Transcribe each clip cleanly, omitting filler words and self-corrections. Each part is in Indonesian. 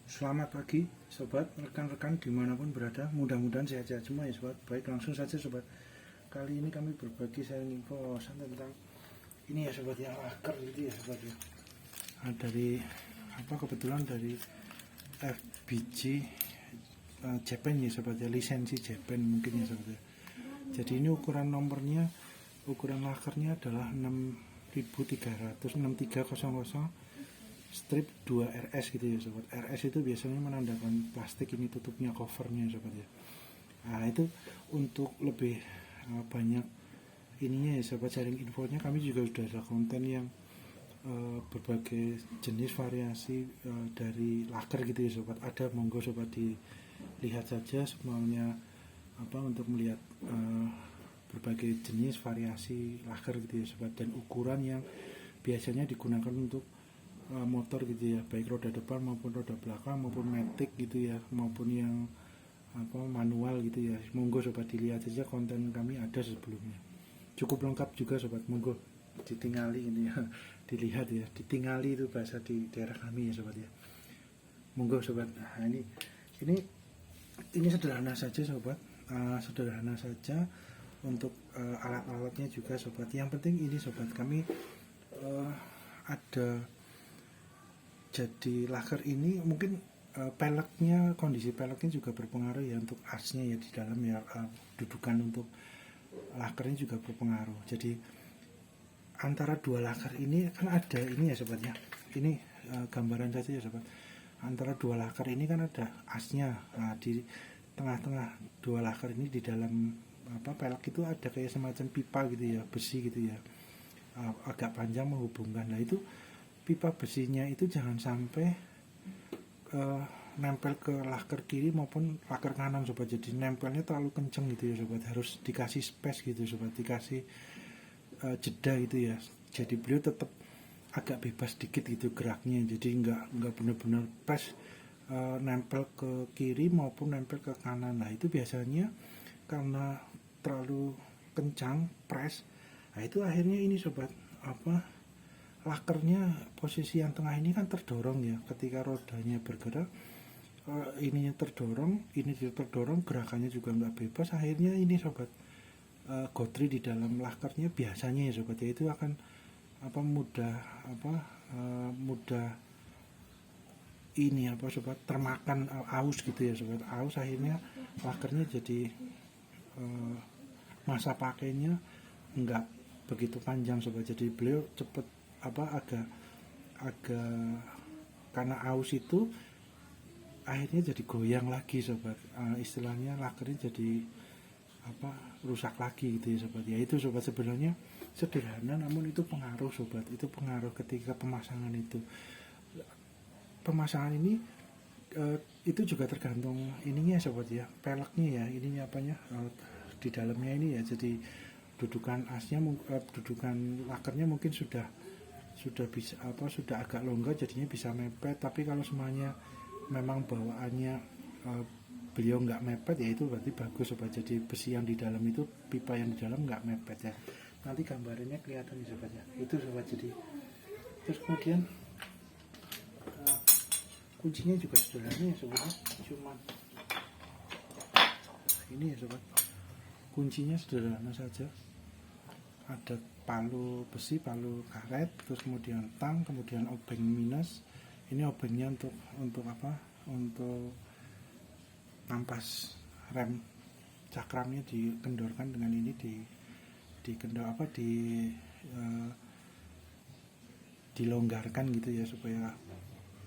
Selamat pagi sobat, rekan-rekan dimanapun berada. Mudah-mudahan sehat-sehat semua ya sobat. Baik, langsung saja sobat. Kali ini kami berbagi sharing info tentang ini ya sobat ya, laker gitu ya sobat ya. Dari kebetulan dari FBG Japan ya sobat ya, lisensi Japan mungkin ya sobat ya. Jadi ini ukuran nomornya, ukuran lakernya adalah 6300 strip 2 RS gitu ya sobat. RS itu biasanya menandakan plastik ini tutupnya, covernya sobat ya. Nah itu untuk lebih banyak ininya ya sobat, sharing infonya kami juga sudah ada konten yang berbagai jenis variasi dari laker gitu ya sobat. Ada, monggo sobat dilihat saja semuanya untuk melihat berbagai jenis variasi laker gitu ya sobat, dan ukuran yang biasanya digunakan untuk motor gitu ya, baik roda depan maupun roda belakang maupun matic gitu ya, maupun yang manual gitu ya. Monggo sobat dilihat saja, konten kami ada sebelumnya, cukup lengkap juga sobat. Monggo ditingali ini ya, dilihat ya, ditingali itu bahasa di daerah kami ya sobat ya. Monggo sobat. Nah ini sederhana saja sobat, sederhana saja untuk alat-alatnya juga sobat. Yang penting ini sobat, kami ada. Jadi laker ini mungkin peleknya, kondisi peleknya juga berpengaruh ya untuk asnya ya di dalam ya, dudukan untuk lakernya juga berpengaruh. Jadi antara dua laker ini kan ada ini ya sobat ya, ini gambaran saja ya sobat. Antara dua laker ini kan ada asnya. Nah, di tengah-tengah dua laker ini di dalam pelek itu ada kayak semacam pipa gitu ya, besi gitu ya, agak panjang menghubungkan. Nah itu pipa besinya itu jangan sampai nempel ke laker kiri maupun laker kanan sobat. Jadi nempelnya terlalu kenceng gitu ya sobat, harus dikasih space gitu sobat, dikasih jeda gitu ya. Jadi beliau tetap agak bebas dikit gitu geraknya, jadi nggak benar-benar pas nempel ke kiri maupun nempel ke kanan. Nah itu biasanya karena terlalu kencang press, nah itu akhirnya ini sobat, lakernya posisi yang tengah ini kan terdorong ya, ketika rodanya bergerak ininya terdorong, ini terdorong, gerakannya juga nggak bebas. Akhirnya ini sobat, gotri di dalam lakernya biasanya ya sobat ya, itu akan mudah ini sobat, termakan aus gitu ya sobat. Aus akhirnya lakernya jadi masa pakainya nggak begitu panjang sobat. Jadi beliau cepet agak karena aus itu akhirnya jadi goyang lagi sobat, istilahnya lakernya jadi rusak lagi gitu ya sobat ya. Itu sobat sebenarnya sederhana, namun itu pengaruh sobat, itu pengaruh ketika pemasangan itu. Pemasangan ini itu juga tergantung ininya sobat ya, peleknya ya, ininya di dalamnya ini ya. Jadi dudukan asnya, dudukan lakernya mungkin sudah bisa sudah agak longgar, jadinya bisa mepet. Tapi kalau semuanya memang bawaannya beliau nggak mepet ya, itu berarti bagus sobat. Jadi besi yang di dalam itu, pipa yang di dalam nggak mepet ya. Nanti gambarnya kelihatan nih sobat ya, itu sobat. Jadi terus kemudian kuncinya juga sederhana ya sobat, cuman ini ya sobat, kuncinya sederhana saja. Ada palu besi, palu karet, terus kemudian tang, kemudian obeng minus. Ini obengnya untuk untuk ampas rem cakramnya dikendorkan dengan ini, dilonggarkan gitu ya, supaya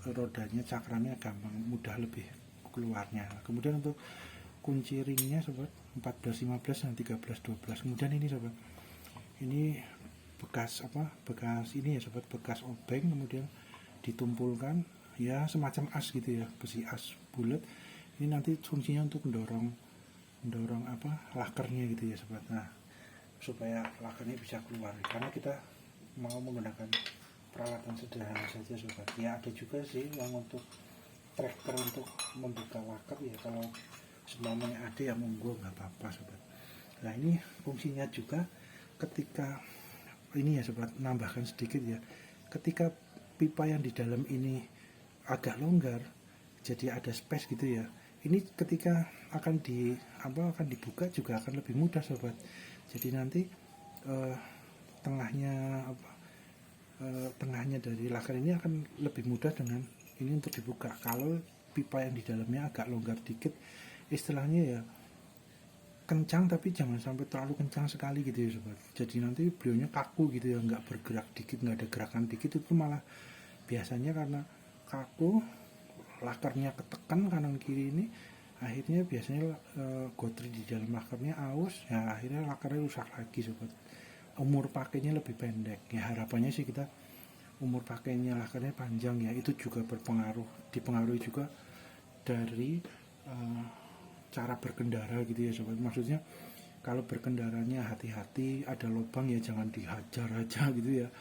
rodanya, cakramnya gampang, mudah lebih keluarnya. Kemudian untuk kunci ringnya sobat, 14, 15 dan 13, 12. Kemudian ini sobat, ini bekas ini ya sobat, bekas obeng, kemudian ditumpulkan ya semacam as gitu ya, besi as bulat. Ini nanti fungsinya untuk mendorong lakernya gitu ya sobat. Nah supaya lakernya bisa keluar, karena kita mau menggunakan peralatan sederhana saja sobat ya. Ada juga sih yang untuk tracker untuk membuka laker ya, kalau semuanya ada ya monggo, nggak apa-apa sobat. Nah ini fungsinya juga ketika ini ya sobat, nambahkan sedikit ya, ketika pipa yang di dalam ini agak longgar, jadi ada space gitu ya. Ini ketika akan dibuka juga akan lebih mudah sobat. Jadi nanti tengahnya dari laker ini akan lebih mudah dengan ini untuk dibuka. Kalau pipa yang di dalamnya agak longgar dikit, istilahnya ya kencang tapi jangan sampai terlalu kencang sekali gitu ya sobat. Jadi nanti beliaunya kaku gitu ya, nggak bergerak dikit, nggak ada gerakan dikit, itu malah biasanya karena kaku, lakernya ketekan kanan kiri ini, akhirnya biasanya gotri di dalam lakernya aus ya, akhirnya lakernya rusak lagi sobat. Umur pakainya lebih pendek ya, harapannya sih kita umur pakainya lakernya panjang ya. Itu juga dipengaruhi juga dari cara berkendara gitu ya sobat. Maksudnya kalau berkendaranya hati-hati, ada lubang ya jangan dihajar aja gitu ya.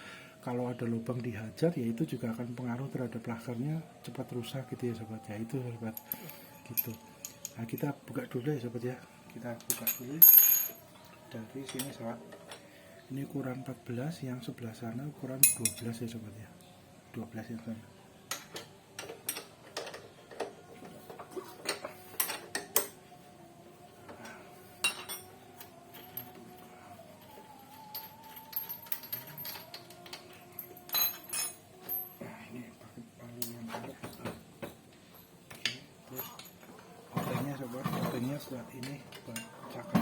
Kalau ada lubang dihajar ya itu juga akan pengaruh terhadap lakernya cepat rusak gitu ya sobat ya. Itu sobat gitu. Nah kita buka dulu ya sobat ya, kita buka dulu dari sini sobat. Ini ukuran 14, yang sebelah sana ukuran 12 ya sobat ya, 12 yang sana. Sobat, buat ini buat cakar.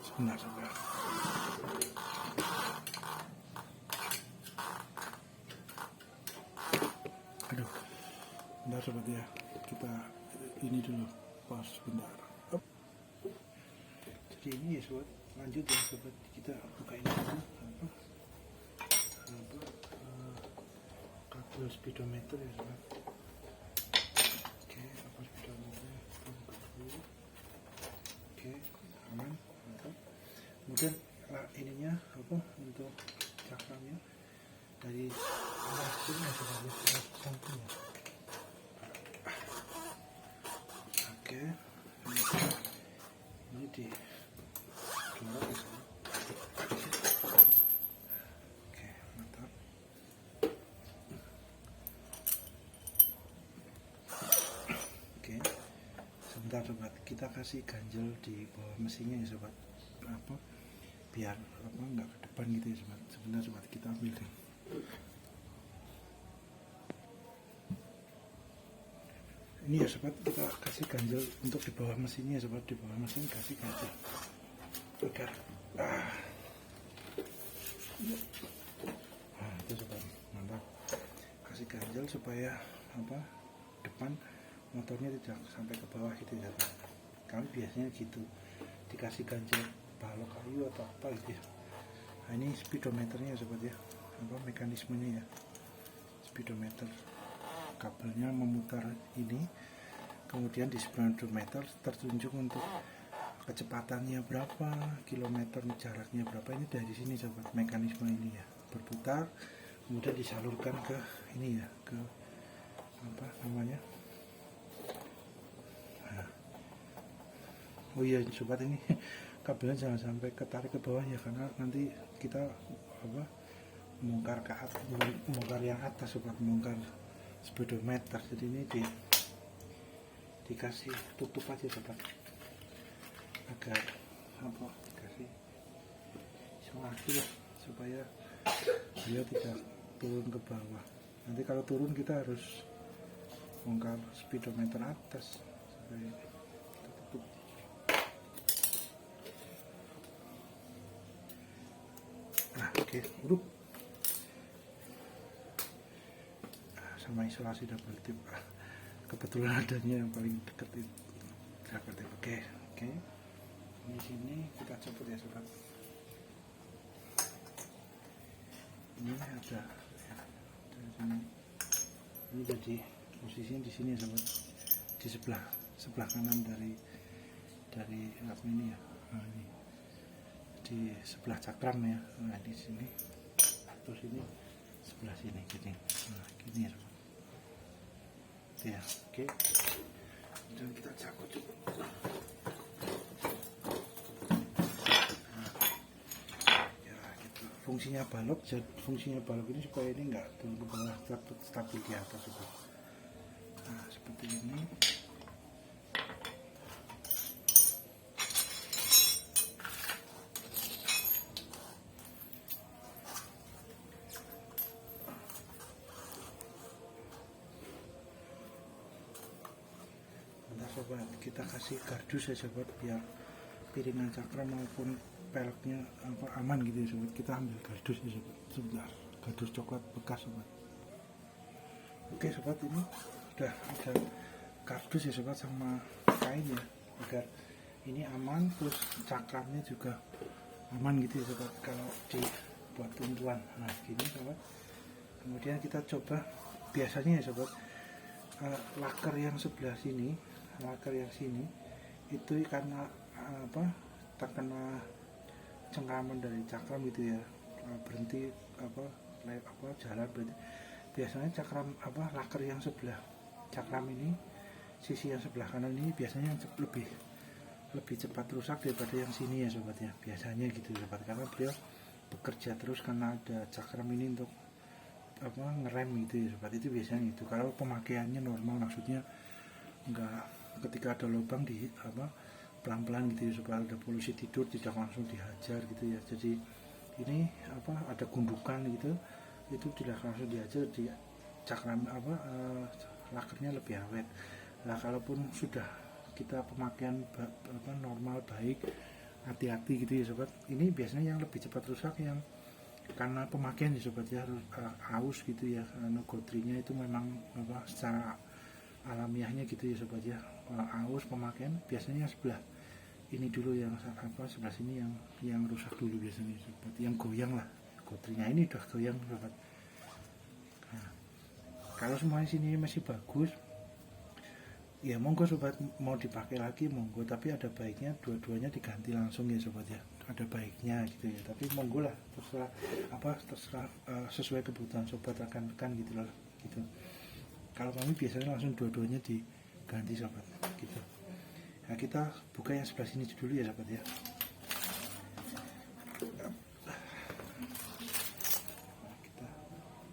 Sebentar sobat. Aduh, bentar sobat ya, kita ini dulu, pas bentar. Jadi ini ya sobat, lanjut ya sobat, kita buka ini dulu kabel speedometer ya sobat. Oke, kabel speedometer kita buka dulu. Oke, aman, mantap. Kemudian ininya untuk cakramnya dari lastingnya sobat ya, sampingnya. Oke, ini di dorong ya sobat. Oke, mantap. Oke, sebentar sobat, kita kasih ganjel di bawah mesinnya ya sobat, biar nggak ke depan gitu ya sobat. Sebentar sobat, kita ambilkan. Ini ya sobat, kita kasih ganjel untuk di bawah mesinnya ya sobat, di bawah mesin kasih ganjel agar itu sobat, mantap. Kasih ganjel supaya depan motornya tidak sampai ke bawah gitu ya sobat. Kami biasanya gitu, dikasih ganjel balok kayu atau apa gitu ya. Nah ini speedometernya ya sobat ya, mekanismenya ya, speedometer. Kabelnya memutar ini, kemudian di speedometer tertunjuk untuk kecepatannya berapa, kilometer jaraknya berapa. Ini dari sini sobat, mekanisme ini ya, berputar kemudian disalurkan ke ini ya, ke oh iya sobat, ini kabelnya jangan sampai ketarik ke bawah ya, karena nanti kita bongkar yang atas sobat, bongkar speedometer. Jadi ini dikasih tutup aja sobat, agar dikasih selagi lah, supaya dia tidak turun ke bawah. Nanti kalau turun kita harus bongkar speedometer atas supaya kita tutup. Nah oke, udah sama isolasi double tip, kebetulan adanya yang paling deket itu double tip. Oke, di sini kita copot ya sobat. Ini ada dari sini, ini jadi posisinya di sini ya sobat, di sebelah kanan dari ini ya. Nah, ini di sebelah cakram ya. Nah di sini, terus ini sebelah sini gini. Nah gini ya sobat ya. Oke, dan kita cakut juga. Nah, ya gitu. fungsinya balok ini supaya ini enggak turun ke bawah, tetap stabil di atas sobat. Nah seperti ini. Sobat, kita kasih gardus ya sobat, biar piringan cakram maupun peleknya aman gitu ya sobat. Kita ambil gardus ya sobat, sebentar, gardus coklat bekas sobat. Oke sobat, ini udah ada gardus ya sobat sama kain ya, agar ini aman, terus cakramnya juga aman gitu ya sobat kalau dibuat tuntuan. Nah gini sobat, kemudian kita coba, biasanya ya sobat, laker yang sebelah sini, laker yang sini itu karena terkena cengkraman dari cakram gitu ya, berhenti jalan, berarti biasanya cakram laker yang sebelah cakram ini, sisi yang sebelah kanan ini biasanya lebih cepat rusak daripada yang sini ya sobat ya, biasanya gitu sobat, karena beliau bekerja terus karena ada cakram ini untuk ngerem gitu ya sobat. Itu biasanya itu kalau pemakaiannya normal, maksudnya enggak ketika ada lubang di pelan-pelan gitu ya, supaya ada polusi tidur tidak langsung dihajar gitu ya. Jadi ini ada gundukan gitu, itu tidak langsung dihajar di cakram lakernya lebih awet. Nah kalaupun sudah kita pemakaian normal baik, hati-hati gitu ya sobat, ini biasanya yang lebih cepat rusak yang karena pemakaian ya sobat ya, aus gitu ya, gotrinya itu memang secara alamiahnya gitu ya sobat ya, aus pemakaian biasanya sebelah ini dulu yang sebelah sini yang rusak dulu biasanya sobat, yang goyang lah gotrinya, ini udah goyang sobat. Nah, kalau semuanya sini masih bagus ya monggo sobat, mau dipakai lagi monggo, tapi ada baiknya dua-duanya diganti langsung ya sobat ya, ada baiknya gitu ya, tapi monggo lah, terserah sesuai kebutuhan sobat rekan-rekan gitu loh gitu. Kalau kami biasanya langsung dua-duanya diganti sobat gitu. Nah kita buka yang sebelah sini dulu ya sobat ya. Nah,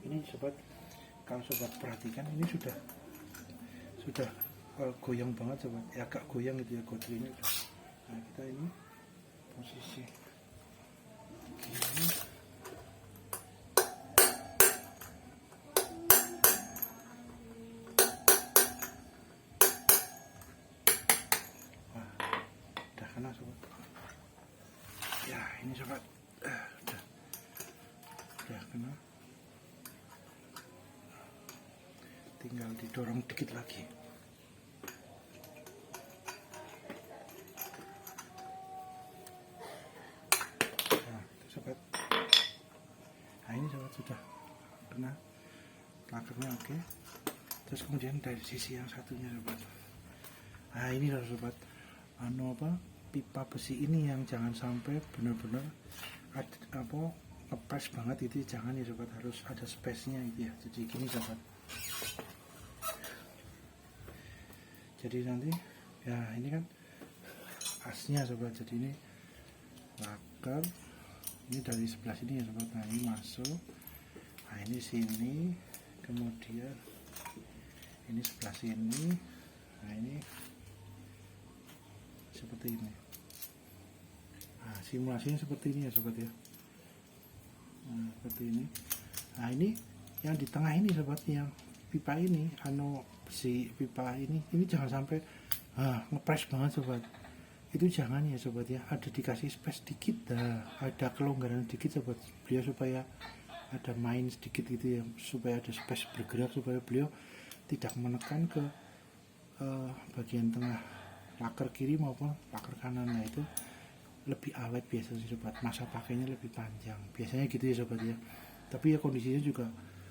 ini sobat, kalau sobat perhatikan ini sudah goyang banget sobat, ya agak goyang gitu ya gotrinya. Nah kita ini posisi ini. Sobat ya, ini sobat udah kena, tinggal didorong dikit lagi. Nah sobat, nah ini sobat sudah kena lakernya, oke. Terus kemudian dari sisi yang satunya sobat, nah ini loh sobat, pipa besi ini yang jangan sampai benar-benar ngepres banget itu, jangan ya sobat, harus ada space-nya gitu ya. Jadi gini sobat, jadi nanti ya ini kan asnya sobat, jadi ini laker ini dari sebelah sini ya sobat. Nah ini masuk, nah ini sini, kemudian ini sebelah sini, nah ini seperti ini. Nah simulasinya seperti ini ya sobat ya. Nah seperti ini. Nah ini yang di tengah ini sobat, yang pipa ini besi pipa ini jangan sampai ngepres banget sobat, itu jangan ya sobat ya. Ada dikasih space dikit, ada kelonggaran sedikit sobat, beliau supaya ada main sedikit gitu ya, supaya ada space bergerak, supaya beliau tidak menekan ke bagian tengah laker kiri maupun laker kanan. Nah itu lebih awet biasanya sobat, masa pakainya lebih panjang biasanya gitu ya sobat ya. Tapi ya kondisinya juga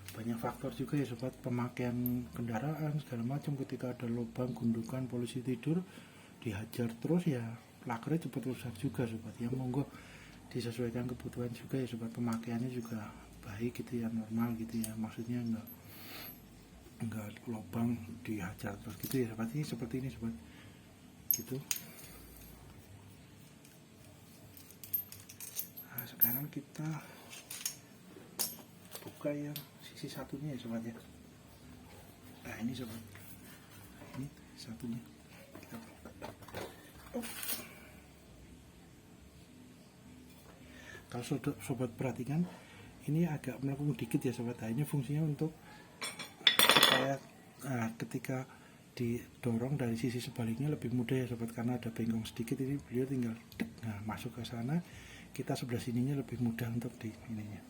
banyak faktor juga ya sobat, pemakaian kendaraan segala macam, ketika ada lubang, gundukan, polusi tidur, dihajar terus ya lakernya cepat rusak juga sobat ya. Monggo disesuaikan kebutuhan juga ya sobat, pemakaiannya juga baik gitu ya, normal gitu ya, maksudnya enggak lubang dihajar terus gitu ya sobat. Ini seperti ini sobat gitu. Nah sekarang kita buka yang sisi satunya ya sobat ya. Nah ini sobat, ini satunya kita buka. Kalau sobat perhatikan ini agak melengkung dikit ya sobat. Nah, ini fungsinya untuk supaya ketika didorong dari sisi sebaliknya lebih mudah ya sobat, karena ada bengkong sedikit. Ini beliau tinggal masuk ke sana, kita sebelah sininya lebih mudah untuk di ininya.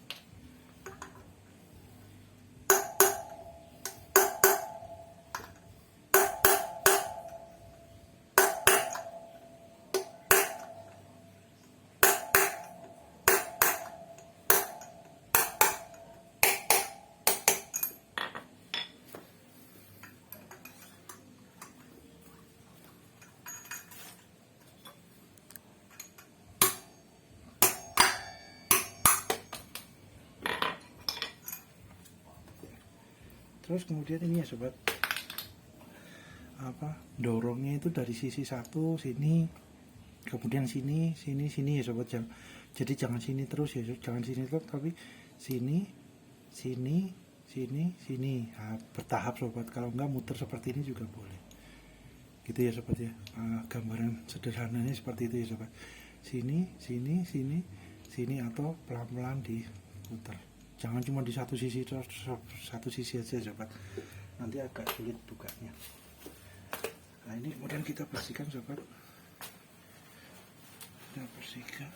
Terus kemudian ini ya sobat, dorongnya itu dari sisi satu sini, kemudian sini ya sobat. Jadi jangan sini terus ya, jangan sini terus, tapi sini. Bertahap sobat. Kalau enggak muter seperti ini juga boleh. Gitu ya sobat ya. Gambaran sederhananya seperti itu ya sobat. Sini atau pelan-pelan diputar. Jangan cuma di satu sisi aja sobat, nanti agak sulit bukanya. Nah ini kemudian kita bersihkan sobat, kita bersihkan.